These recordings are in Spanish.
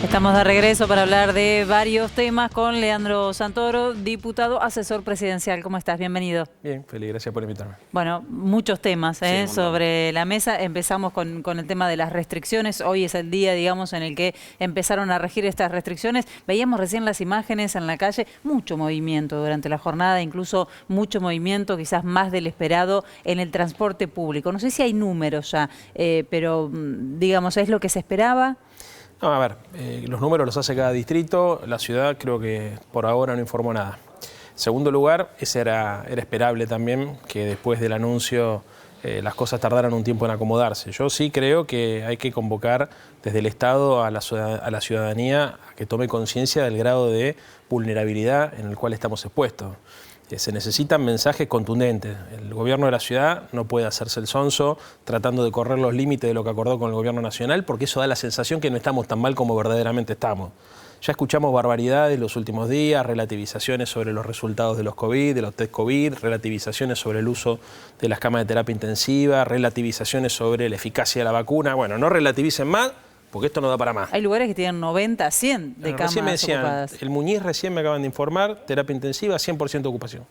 Estamos de regreso para hablar de varios temas con Leandro Santoro, diputado asesor presidencial. ¿Cómo estás? Bienvenido. Bien, feliz, gracias por invitarme. Bueno, muchos temas sobre la mesa. Empezamos con el tema de las restricciones. Hoy es el día, digamos, en el que empezaron a regir estas restricciones. Veíamos recién las imágenes en la calle, mucho movimiento durante la jornada, incluso mucho movimiento, quizás más del esperado, en el transporte público. No sé si hay números ya, pero digamos, ¿es lo que se esperaba? No, a ver, los números los hace cada distrito, la ciudad creo que por ahora no informó nada. En segundo lugar, era esperable también que después del anuncio las cosas tardaran un tiempo en acomodarse. Yo sí creo que hay que convocar desde el Estado a la ciudadanía a que tome conciencia del grado de vulnerabilidad en el cual estamos expuestos. Se necesitan mensajes contundentes. El gobierno de la ciudad no puede hacerse el sonso tratando de correr los límites de lo que acordó con el gobierno nacional, porque eso da la sensación que no estamos tan mal como verdaderamente estamos. Ya escuchamos barbaridades los últimos días, relativizaciones sobre los resultados de los COVID, de los test COVID, relativizaciones sobre el uso de las camas de terapia intensiva, relativizaciones sobre la eficacia de la vacuna. Bueno, no relativicen más, porque esto no da para más. Hay lugares que tienen 90, 100 de camas recién me decían, ocupadas. El Muñiz recién me acaban de informar, terapia intensiva, 100% de ocupación.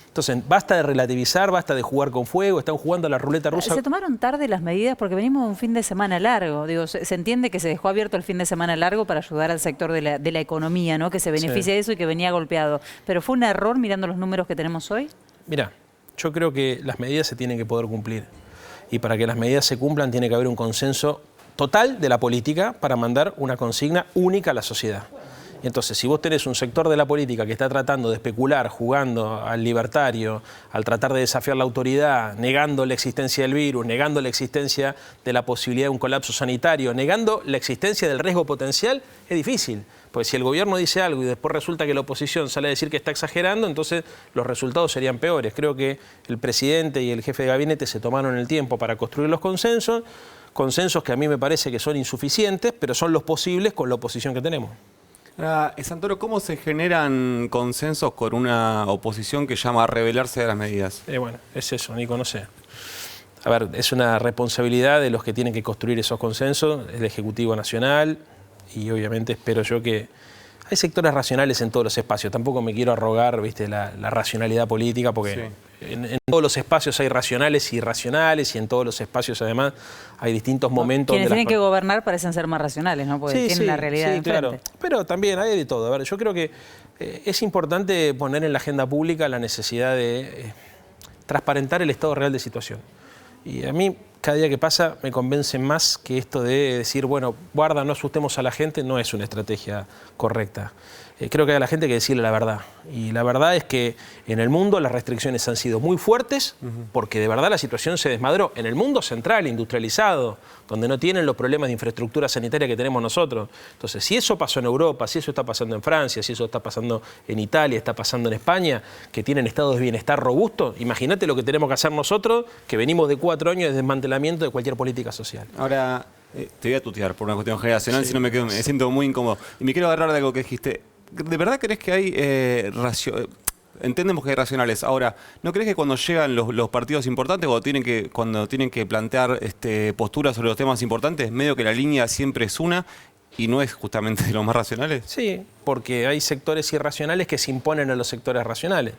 Entonces, basta de relativizar, basta de jugar con fuego, están jugando a la ruleta rusa. ¿Se tomaron tarde las medidas? Porque venimos de un fin de semana largo. Digo, se entiende que se dejó abierto el fin de semana largo para ayudar al sector de la economía, ¿no? Que se beneficia de eso y que venía golpeado. ¿Pero fue un error mirando los números que tenemos hoy? Mirá, yo creo que las medidas se tienen que poder cumplir. Y para que las medidas se cumplan tiene que haber un consenso total de la política para mandar una consigna única a la sociedad. Entonces, si vos tenés un sector de la política que está tratando de especular, jugando al libertario, al tratar de desafiar la autoridad, negando la existencia del virus, negando la existencia de la posibilidad de un colapso sanitario, negando la existencia del riesgo potencial, es difícil. Porque si el gobierno dice algo y después resulta que la oposición sale a decir que está exagerando, entonces los resultados serían peores. Creo que el presidente y el jefe de gabinete se tomaron el tiempo para construir los consensos que a mí me parece que son insuficientes, pero son los posibles con la oposición que tenemos. Ahora, Santoro, ¿cómo se generan consensos con una oposición que llama a rebelarse de las medidas? Bueno, es eso, Nico, no sé. A ver, es una responsabilidad de los que tienen que construir esos consensos, el Ejecutivo Nacional, y obviamente espero yo que... Hay sectores racionales en todos los espacios, tampoco me quiero arrogar, ¿viste?, la racionalidad política, porque sí, en todos los espacios hay racionales y irracionales, y en todos los espacios además hay distintos momentos... Quienes tienen que gobernar parecen ser más racionales, ¿no? Porque tienen la realidad de enfrente. Claro. Pero también hay de todo. A ver, yo creo que es importante poner en la agenda pública la necesidad de transparentar el estado real de situación. Y a mí, cada día que pasa, me convence más que esto de decir, bueno, guarda, no asustemos a la gente, no es una estrategia correcta. Creo que a la gente hay que decirle la verdad. Y la verdad es que en el mundo las restricciones han sido muy fuertes porque de verdad la situación se desmadró. En el mundo central, industrializado, donde no tienen los problemas de infraestructura sanitaria que tenemos nosotros. Entonces, si eso pasó en Europa, si eso está pasando en Francia, si eso está pasando en Italia, está pasando en España, que tienen estados de bienestar robustos, imagínate lo que tenemos que hacer nosotros, que venimos de 4 años de desmantelamiento de cualquier política social. Ahora, te voy a tutear por una cuestión generacional, si no me siento muy incómodo. Y me quiero agarrar de algo que dijiste. ¿De verdad crees que hay entendemos que hay racionales? Ahora, ¿no crees que cuando llegan los partidos importantes, cuando tienen que plantear posturas sobre los temas importantes, medio que la línea siempre es una y no es justamente de los más racionales? Sí, porque hay sectores irracionales que se imponen a los sectores racionales.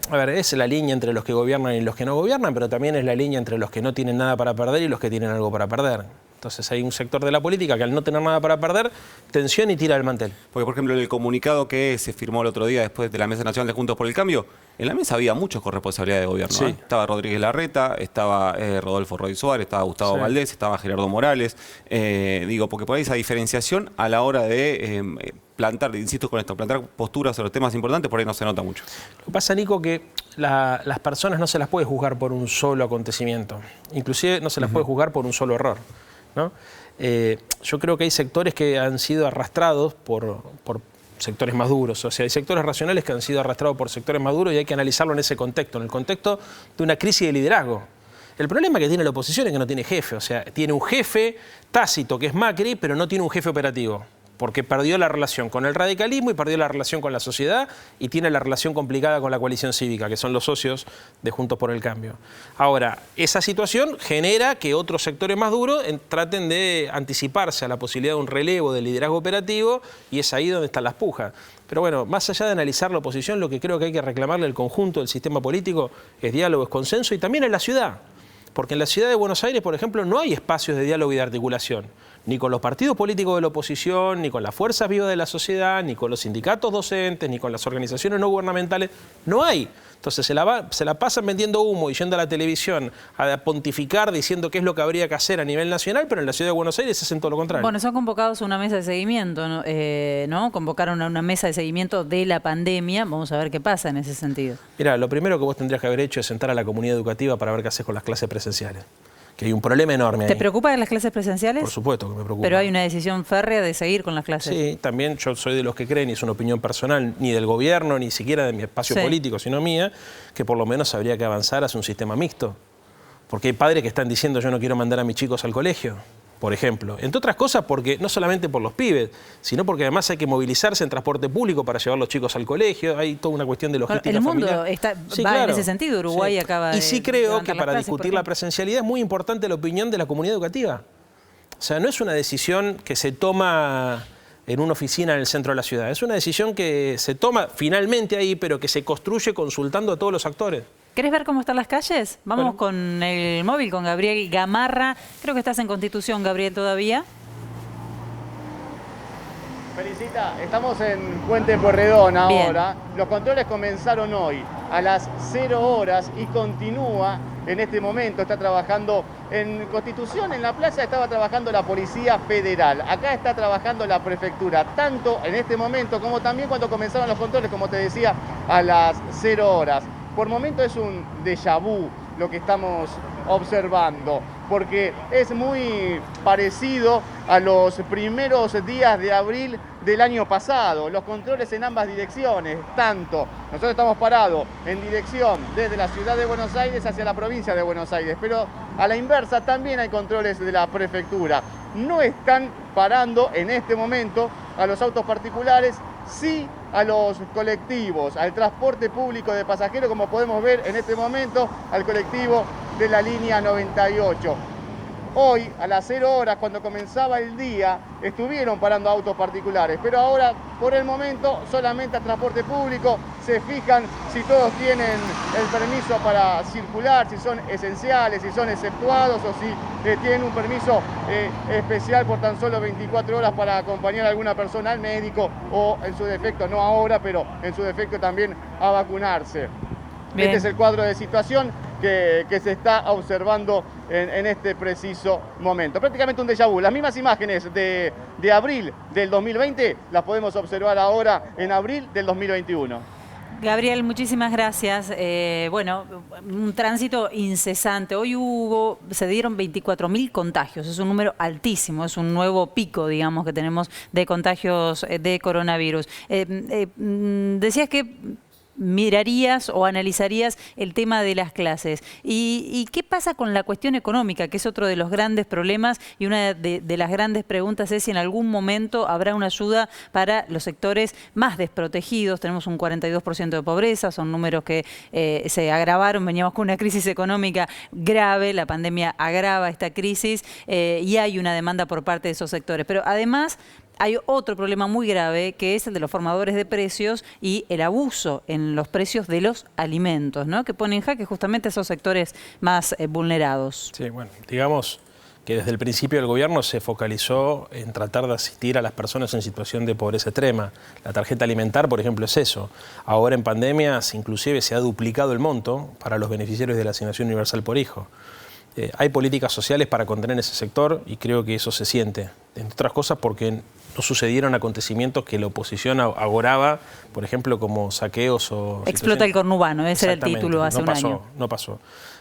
A ver, es la línea entre los que gobiernan y los que no gobiernan, pero también es la línea entre los que no tienen nada para perder y los que tienen algo para perder. Entonces hay un sector de la política que al no tener nada para perder, tensión y tira del mantel. Porque, por ejemplo, en el comunicado que se firmó el otro día después de la Mesa Nacional de Juntos por el Cambio, en la mesa había muchos con responsabilidad de gobierno. Sí. Estaba Rodríguez Larreta, estaba Rodolfo Roy Suárez, estaba Gustavo Valdés, estaba Gerardo Morales. Porque por ahí esa diferenciación a la hora de plantar, insisto con esto, plantar posturas sobre los temas importantes, por ahí no se nota mucho. Lo que pasa, Nico, que las personas no se las puede juzgar por un solo acontecimiento. Inclusive no se las puede juzgar por un solo error, ¿no? Yo creo que hay sectores que han sido arrastrados por sectores más duros. O sea, hay sectores racionales que han sido arrastrados por sectores más duros y hay que analizarlo en ese contexto, en el contexto de una crisis de liderazgo. El problema que tiene la oposición es que no tiene jefe. O sea, tiene un jefe tácito que es Macri, pero no tiene un jefe operativo. porque perdió la relación con el radicalismo y perdió la relación con la sociedad y tiene la relación complicada con la coalición cívica, que son los socios de Juntos por el Cambio. Ahora, esa situación genera que otros sectores más duros traten de anticiparse a la posibilidad de un relevo del liderazgo operativo, y es ahí donde están las pujas. Pero bueno, más allá de analizar la oposición, lo que creo que hay que reclamarle al conjunto del sistema político es diálogo, es consenso, y también en la ciudad. Porque en la ciudad de Buenos Aires, por ejemplo, no hay espacios de diálogo y de articulación, ni con los partidos políticos de la oposición, ni con las fuerzas vivas de la sociedad, ni con los sindicatos docentes, ni con las organizaciones no gubernamentales. No hay. Entonces se la pasan vendiendo humo y yendo a la televisión a pontificar diciendo qué es lo que habría que hacer a nivel nacional, pero en la ciudad de Buenos Aires hacen todo lo contrario. Bueno, son convocados a una mesa de seguimiento, ¿no? Convocaron a una mesa de seguimiento de la pandemia. Vamos a ver qué pasa en ese sentido. Mira, lo primero que vos tendrías que haber hecho es sentar a la comunidad educativa para ver qué haces con las clases presenciales. Que hay un problema enorme ahí. ¿Te preocupa las clases presenciales? Por supuesto que me preocupa. Pero hay una decisión férrea de seguir con las clases. Sí, también yo soy de los que creen, y es una opinión personal, ni del gobierno, ni siquiera de mi espacio político, sino mía, que por lo menos habría que avanzar hacia un sistema mixto. Porque hay padres que están diciendo yo no quiero mandar a mis chicos al colegio, por ejemplo. Entre otras cosas porque no solamente por los pibes, sino porque además hay que movilizarse en transporte público para llevar a los chicos al colegio. Hay toda una cuestión de logística familiar. El mundo va en ese sentido. Uruguay acaba de... Y sí creo que para discutir la presencialidad es muy importante la opinión de la comunidad educativa. O sea, no es una decisión que se toma en una oficina en el centro de la ciudad. Es una decisión que se toma finalmente ahí, pero que se construye consultando a todos los actores. ¿Querés ver cómo están las calles? Vamos con el móvil, con Gabriel Gamarra. Creo que estás en Constitución, Gabriel, todavía. Felicita, estamos en Puente Pueyrredón ahora. Bien. Los controles comenzaron hoy a las 0 horas y continúa en este momento. Está trabajando en Constitución, en la plaza estaba trabajando la Policía Federal. Acá está trabajando la Prefectura, tanto en este momento como también cuando comenzaron los controles, como te decía, a las 0 horas. Por momento es un déjà vu lo que estamos observando, porque es muy parecido a los primeros días de abril del año pasado. Los controles en ambas direcciones, tanto nosotros estamos parados en dirección desde la ciudad de Buenos Aires hacia la provincia de Buenos Aires, pero a la inversa también hay controles de la prefectura. No están parando en este momento a los autos particulares, sí a los colectivos, al transporte público de pasajeros, como podemos ver en este momento, al colectivo de la línea 98. Hoy, a las 0 horas, cuando comenzaba el día, estuvieron parando autos particulares, pero ahora, por el momento, solamente al transporte público. Se fijan si todos tienen el permiso para circular, si son esenciales, si son exceptuados o si tienen un permiso especial por tan solo 24 horas para acompañar a alguna persona al médico o, en su defecto, no ahora, pero en su defecto también a vacunarse. Bien. Este es el cuadro de situación que se está observando en este preciso momento. Prácticamente un déjà vu. Las mismas imágenes de abril del 2020 las podemos observar ahora en abril del 2021. Gabriel, muchísimas gracias. Bueno, un tránsito incesante. Hoy se dieron 24.000 contagios. Es un número altísimo, es un nuevo pico, digamos, que tenemos de contagios de coronavirus. Decías que mirarías o analizarías el tema de las clases. ¿Y qué pasa con la cuestión económica, que es otro de los grandes problemas? Y una de las grandes preguntas es si en algún momento habrá una ayuda para los sectores más desprotegidos. Tenemos un 42% de pobreza, son números que se agravaron, veníamos con una crisis económica grave, la pandemia agrava esta crisis y hay una demanda por parte de esos sectores. Pero además hay otro problema muy grave, que es el de los formadores de precios y el abuso en los precios de los alimentos, ¿no? Que pone en jaque justamente esos sectores más vulnerados. Sí, bueno, digamos que desde el principio el gobierno se focalizó en tratar de asistir a las personas en situación de pobreza extrema. La tarjeta alimentar, por ejemplo, es eso. Ahora en pandemias inclusive se ha duplicado el monto para los beneficiarios de la asignación universal por hijo. Hay políticas sociales para contener ese sector y creo que eso se siente. Entre otras cosas porque no sucedieron acontecimientos que la oposición agoraba, por ejemplo, como saqueos o... Explota el conurbano, ese era el título hace un año. No pasó.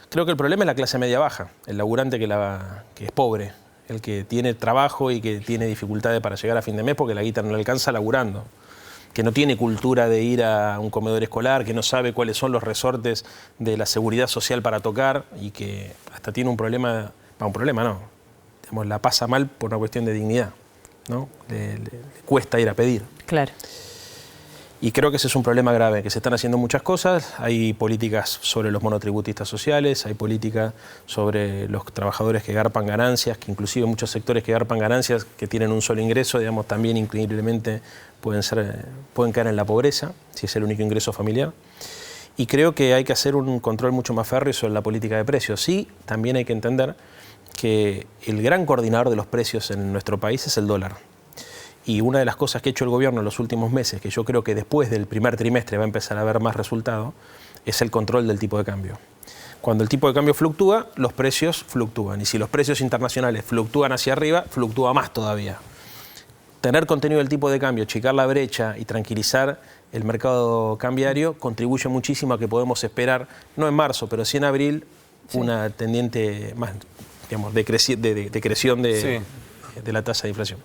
Creo que el problema es la clase media baja, el laburante que es pobre, el que tiene trabajo y que tiene dificultades para llegar a fin de mes porque la guita no le alcanza laburando, que no tiene cultura de ir a un comedor escolar, que no sabe cuáles son los resortes de la seguridad social para tocar y que hasta tiene un problema, digamos, la pasa mal por una cuestión de dignidad. ¿no? Le cuesta ir a pedir. Claro. Y creo que ese es un problema grave, que se están haciendo muchas cosas. Hay políticas sobre los monotributistas sociales, hay políticas sobre los trabajadores que garpan ganancias, que inclusive muchos sectores que garpan ganancias, que tienen un solo ingreso, digamos, también increíblemente pueden caer en la pobreza, si es el único ingreso familiar. Y creo que hay que hacer un control mucho más férreo sobre la política de precios. Sí, también hay que entender que el gran coordinador de los precios en nuestro país es el dólar. Y una de las cosas que ha hecho el gobierno en los últimos meses, que yo creo que después del primer trimestre va a empezar a haber más resultado, es el control del tipo de cambio. Cuando el tipo de cambio fluctúa, los precios fluctúan. Y si los precios internacionales fluctúan hacia arriba, fluctúa más todavía. Tener contenido del tipo de cambio, achicar la brecha y tranquilizar el mercado cambiario contribuye muchísimo a que podemos esperar, no en marzo, pero sí en abril, una tendiente más, digamos, decreción de la tasa de inflación.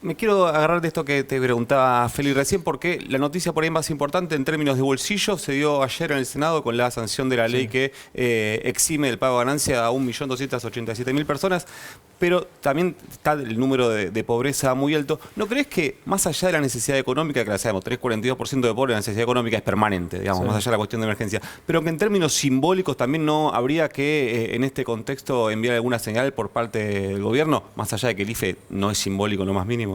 Me quiero agarrar de esto que te preguntaba Feli recién, porque la noticia por ahí más importante en términos de bolsillo se dio ayer en el Senado con la sanción de la ley que exime del pago de ganancia a 1.287.000 personas, pero también está el número de pobreza muy alto. ¿No crees que más allá de la necesidad económica, que la sabemos, 3,42% de pobreza, la necesidad económica es permanente, digamos, más allá de la cuestión de emergencia, pero que en términos simbólicos también no habría que en este contexto enviar alguna señal por parte del gobierno, más allá de que el IFE no es simbólico, no más mínimo?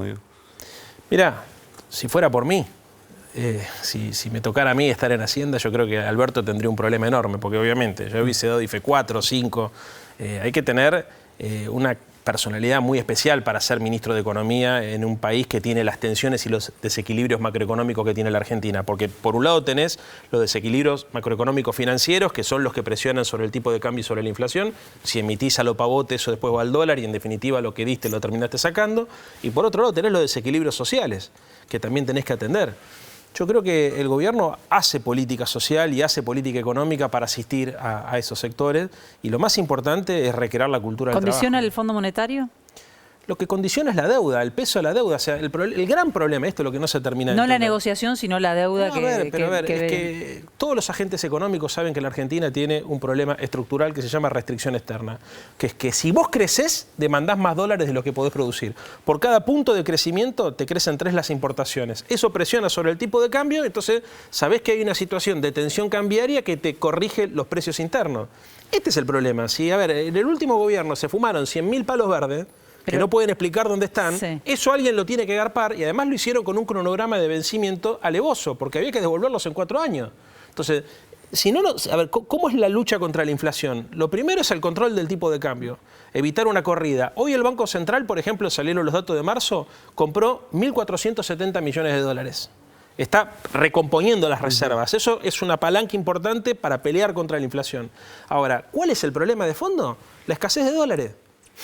Mirá, si fuera por mí, si me tocara a mí estar en Hacienda, yo creo que Alberto tendría un problema enorme, porque obviamente yo hubiese dado IFE 4, 5, hay que tener una personalidad muy especial para ser ministro de Economía en un país que tiene las tensiones y los desequilibrios macroeconómicos que tiene la Argentina. Porque por un lado tenés los desequilibrios macroeconómicos financieros, que son los que presionan sobre el tipo de cambio y sobre la inflación. Si emitís a lo pavote, eso después va al dólar y en definitiva lo que diste lo terminaste sacando. Y por otro lado tenés los desequilibrios sociales, que también tenés que atender. Yo creo que el gobierno hace política social y hace política económica para asistir a esos sectores, y lo más importante es recrear la cultura del trabajo. ¿Condiciona el Fondo Monetario? Lo que condiciona es la deuda, el peso de la deuda. O sea, el gran problema, esto es lo que no se termina de No entender. la negociación, sino la deuda es que todos los agentes económicos saben que la Argentina tiene un problema estructural que se llama restricción externa. Que es que si vos creces, demandás más dólares de lo que podés producir. Por cada punto de crecimiento te crecen 3 las importaciones. Eso presiona sobre el tipo de cambio, entonces sabés que hay una situación de tensión cambiaria que te corrige los precios internos. Este es el problema. Si, en el último gobierno se fumaron 100.000 palos verdes, que no pueden explicar dónde están, eso alguien lo tiene que garpar, y además lo hicieron con un cronograma de vencimiento alevoso, porque había que devolverlos en 4 años. Entonces, si no, ¿cómo es la lucha contra la inflación? Lo primero es el control del tipo de cambio, evitar una corrida. Hoy el Banco Central, por ejemplo, salieron los datos de marzo, compró 1.470 millones de dólares. Está recomponiendo las reservas. Eso es una palanca importante para pelear contra la inflación. Ahora, ¿cuál es el problema de fondo? La escasez de dólares.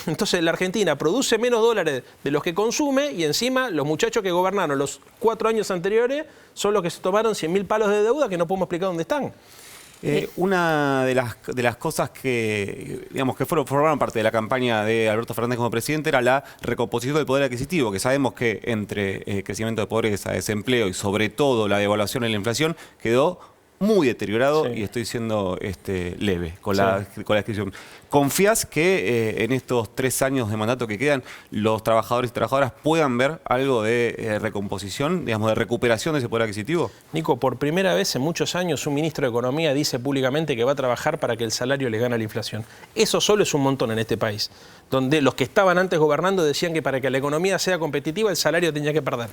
Entonces la Argentina produce menos dólares de los que consume, y encima los muchachos que gobernaron los 4 años anteriores son los que se tomaron 100.000 palos de deuda que no podemos explicar dónde están. Una de las cosas que, digamos, que formaron parte de la campaña de Alberto Fernández como presidente era la recomposición del poder adquisitivo, que sabemos que entre crecimiento de pobreza, desempleo y sobre todo la devaluación y la inflación quedó muy deteriorado, y estoy siendo leve con la descripción. ¿Confías que en estos 3 años de mandato que quedan los trabajadores y trabajadoras puedan ver algo de recomposición, digamos, de recuperación de ese poder adquisitivo? Nico, por primera vez en muchos años un ministro de Economía dice públicamente que va a trabajar para que el salario le gane a la inflación. Eso solo es un montón en este país, donde los que estaban antes gobernando decían que para que la economía sea competitiva el salario tenía que perder.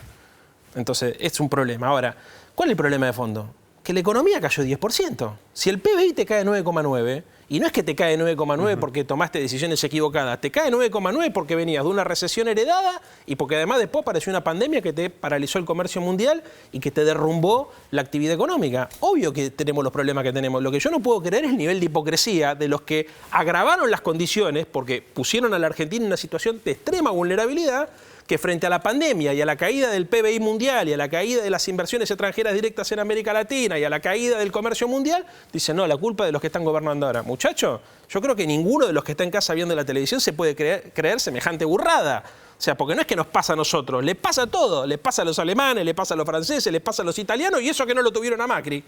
Entonces, es un problema. Ahora, ¿cuál es el problema de fondo? Que la economía cayó 10%. Si el PBI te cae 9,9, y no es que te cae 9,9 porque tomaste decisiones equivocadas, te cae 9,9 porque venías de una recesión heredada y porque además después apareció una pandemia que te paralizó el comercio mundial y que te derrumbó la actividad económica. Obvio que tenemos los problemas que tenemos. Lo que yo no puedo creer es el nivel de hipocresía de los que agravaron las condiciones porque pusieron a la Argentina en una situación de extrema vulnerabilidad, que frente a la pandemia y a la caída del PBI mundial y a la caída de las inversiones extranjeras directas en América Latina y a la caída del comercio mundial, dicen, no, la culpa es de los que están gobernando ahora. Muchachos, yo creo que ninguno de los que está en casa viendo la televisión se puede creer semejante burrada. O sea, porque no es que nos pasa a nosotros, le pasa a todos, le pasa a los alemanes, le pasa a los franceses, le pasa a los italianos, y eso que no lo tuvieron a Macri.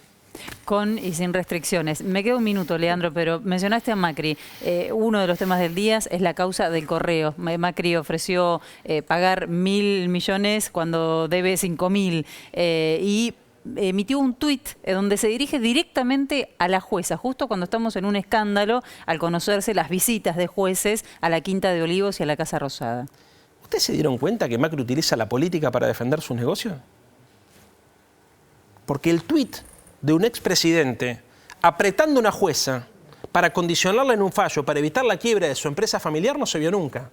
Con y sin restricciones. Me queda un minuto, Leandro, pero mencionaste a Macri. Uno de los temas del día es la causa del correo. Macri ofreció pagar 1.000 millones cuando debe 5.000 y emitió un tuit donde se dirige directamente a la jueza, justo cuando estamos en un escándalo, al conocerse las visitas de jueces a la Quinta de Olivos y a la Casa Rosada. ¿Ustedes se dieron cuenta que Macri utiliza la política para defender sus negocios? Porque el tuit de un expresidente apretando a una jueza para condicionarla en un fallo, para evitar la quiebra de su empresa familiar, no se vio nunca.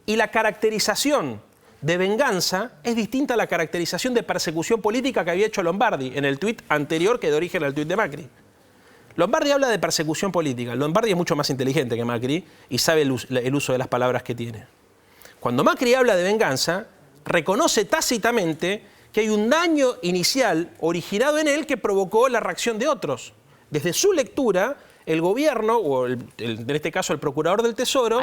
Y la caracterización de venganza es distinta a la caracterización de persecución política que había hecho Lombardi en el tuit anterior que de origen al tuit de Macri. Lombardi habla de persecución política. Lombardi es mucho más inteligente que Macri y sabe el uso de las palabras que tiene. Cuando Macri habla de venganza, reconoce tácitamente que hay un daño inicial originado en él que provocó la reacción de otros. Desde su lectura, el gobierno, o en este caso el procurador del Tesoro,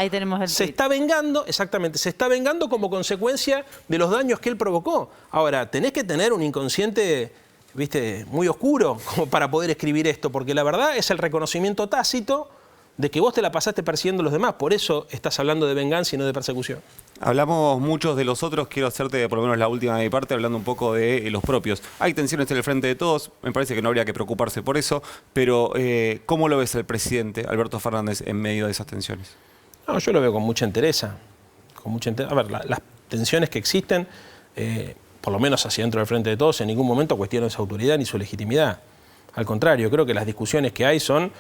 se está vengando, exactamente, se está vengando como consecuencia de los daños que él provocó. Ahora, tenés que tener un inconsciente, viste, muy oscuro como para poder escribir esto, porque la verdad es el reconocimiento tácito de que vos te la pasaste persiguiendo a los demás. Por eso estás hablando de venganza y no de persecución. Hablamos muchos de los otros, quiero hacerte por lo menos la última de mi parte, hablando un poco de los propios. Hay tensiones en el frente de todos, me parece que no habría que preocuparse por eso, pero ¿cómo lo ves el presidente Alberto Fernández en medio de esas tensiones? No, yo lo veo con mucha entereza. A ver, las tensiones que existen, por lo menos hacia dentro del frente de todos, en ningún momento cuestionan su autoridad ni su legitimidad. Al contrario, creo que las discusiones que hay son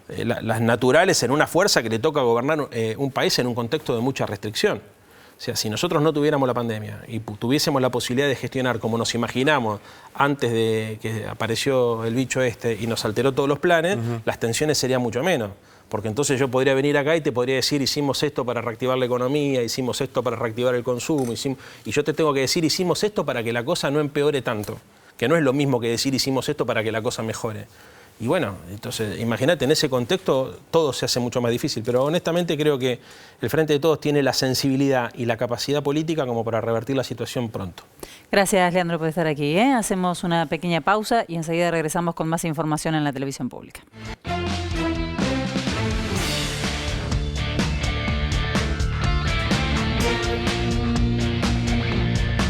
las naturales en una fuerza que le toca gobernar un país en un contexto de mucha restricción. O sea, si nosotros no tuviéramos la pandemia y tuviésemos la posibilidad de gestionar como nos imaginamos antes de que apareció el bicho este y nos alteró todos los planes, las tensiones serían mucho menos. Porque entonces yo podría venir acá y te podría decir, hicimos esto para reactivar la economía, hicimos esto para reactivar el consumo, y yo te tengo que decir, hicimos esto para que la cosa no empeore tanto. Que no es lo mismo que decir, hicimos esto para que la cosa mejore. Y bueno, entonces imagínate, en ese contexto todo se hace mucho más difícil, pero honestamente creo que el Frente de Todos tiene la sensibilidad y la capacidad política como para revertir la situación pronto. Gracias, Leandro, por estar aquí. Hacemos una pequeña pausa y enseguida regresamos con más información en la televisión pública.